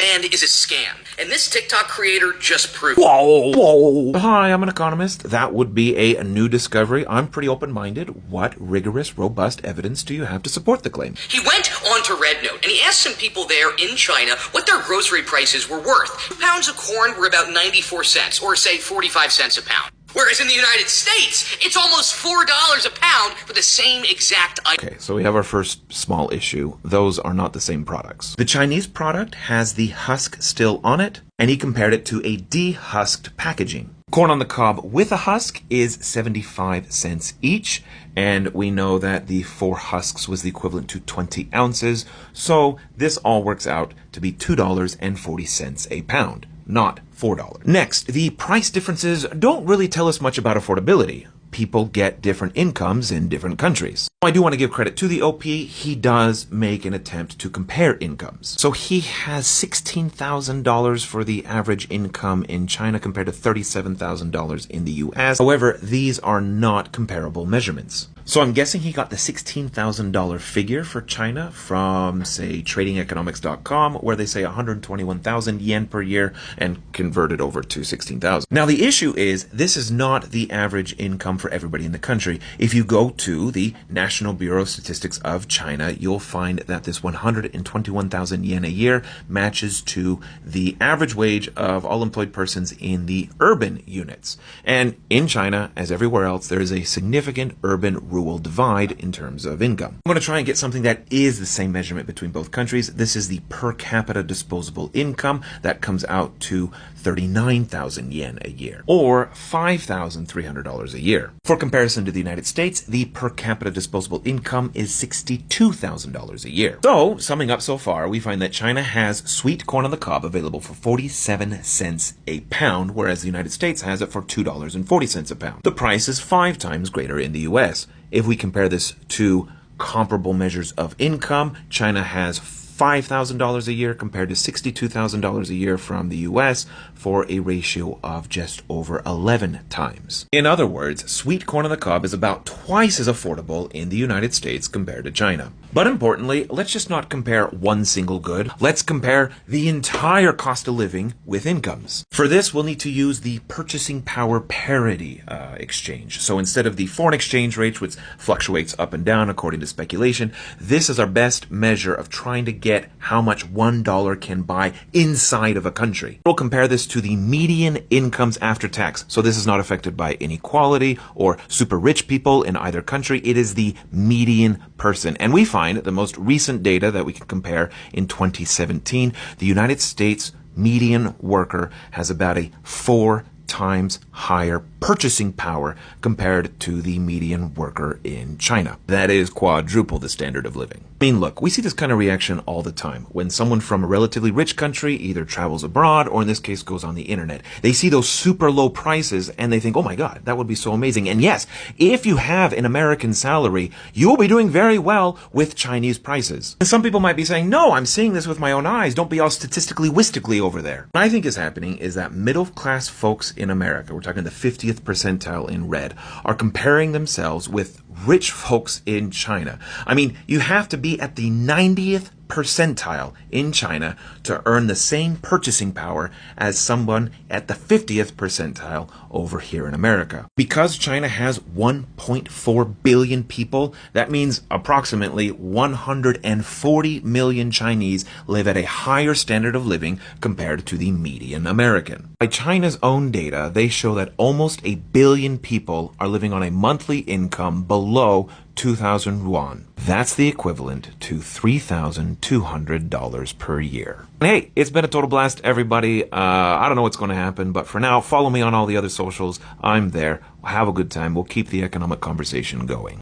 demand is a scam, and this TikTok creator just proved it. Whoa. Hi, I'm an economist. That would be a new discovery. I'm pretty open-minded. What rigorous, robust evidence do you have to support the claim? He went on to Red Note, and he asked some people there in China what their grocery prices were worth. Pounds of corn were about 94 cents, or say 45 cents a pound. Whereas in the United States, it's almost $4 a pound for the same exact item. Okay, so we have our first small issue. Those are not the same products. The Chinese product has the husk still on it, and he compared it to a dehusked packaging. Corn on the cob with a husk is 75 cents each, and we know that the 4 husks was the equivalent to 20 ounces, so this all works out to be $2.40 a pound, not $4. Next, the price differences don't really tell us much about affordability. People get different incomes in different countries. I do want to give credit to the OP. He does make an attempt to compare incomes. So he has $16,000 for the average income in China compared to $37,000 in the US. However, these are not comparable measurements. So I'm guessing he got the $16,000 figure for China from, say, tradingeconomics.com, where they say 121,000 yen per year and convert it over to 16,000. Now the issue is this is not the average income for everybody in the country. If you go to the National Bureau of Statistics of China, you'll find that this 121,000 yen a year matches to the average wage of all employed persons in the urban units. And in China, as everywhere else, there is a significant urban-rural divide in terms of income. I'm going to try and get something that is the same measurement between both countries. This is the per capita disposable income. That comes out to 39,000 yen a year, or $5,300 a year. For comparison to the United States, the per capita disposable income is $62,000 a year. So, summing up so far, we find that China has sweet corn on the cob available for 47 cents a pound, whereas the United States has it for $2.40 a pound. The price is 5 times greater in the US. If we compare this to comparable measures of income, China has $5,000 a year compared to $62,000 a year from the US for a ratio of just over 11 times. In other words, sweet corn on the cob is about twice as affordable in the United States compared to China. But importantly, let's just not compare one single good. Let's compare the entire cost of living with incomes. For this, we'll need to use the purchasing power parity exchange. So instead of the foreign exchange rate, which fluctuates up and down according to speculation, this is our best measure of trying to get how much $1 can buy inside of a country. We'll compare this to the median incomes after tax. So this is not affected by inequality or super rich people in either country. It is the median person. And we find the most recent data that we can compare in 2017, the United States median worker has about a 4 times higher purchasing power compared to the median worker in China. That is quadruple the standard of living. I mean, look, we see this kind of reaction all the time. When someone from a relatively rich country either travels abroad or in this case goes on the internet, they see those super low prices and they think, oh my God, that would be so amazing. And yes, if you have an American salary, you will be doing very well with Chinese prices. And some people might be saying, no, I'm seeing this with my own eyes. Don't be all statistically wistically over there. What I think is happening is that middle class folks in America, we're talking the 50th percentile in red, are comparing themselves with rich folks in China. I mean, you have to be at the 90th percentile in China to earn the same purchasing power as someone at the 50th percentile over here in America. Because China has 1.4 billion people, that means approximately 140 million Chinese live at a higher standard of living compared to the median American. By China's own data, they show that almost 1 billion people are living on a monthly income below 2,000 yuan. That's the equivalent to $3,200 per year. And hey, it's been a total blast, everybody. I don't know what's going to happen, but for now, follow me on all the other socials. I'm there. Have a good time. We'll keep the economic conversation going.